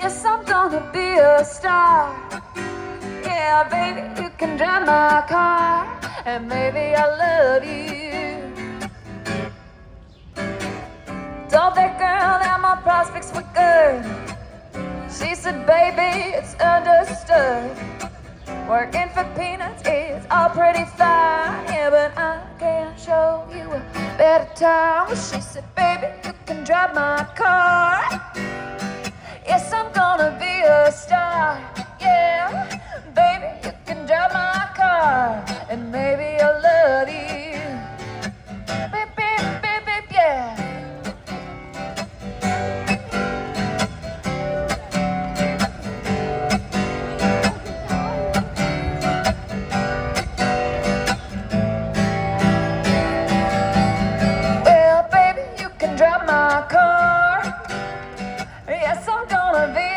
Yes, I'm gonna be a star. Yeah, baby, you can drive my car, and maybe I'll love you. Told that girl that my prospects were good. She said, baby, it's understood. Working for peanuts is all pretty fine, yeah, but I can show you a better time. She said, baby, you can drive my car. Yes, I'm gonna be a star. Yeah, baby, you can drive my car, and maybe I'll love you. Beep, beep, beep, beep, yeah. Well, baby, you can drive my car. Yes, I'm gonna be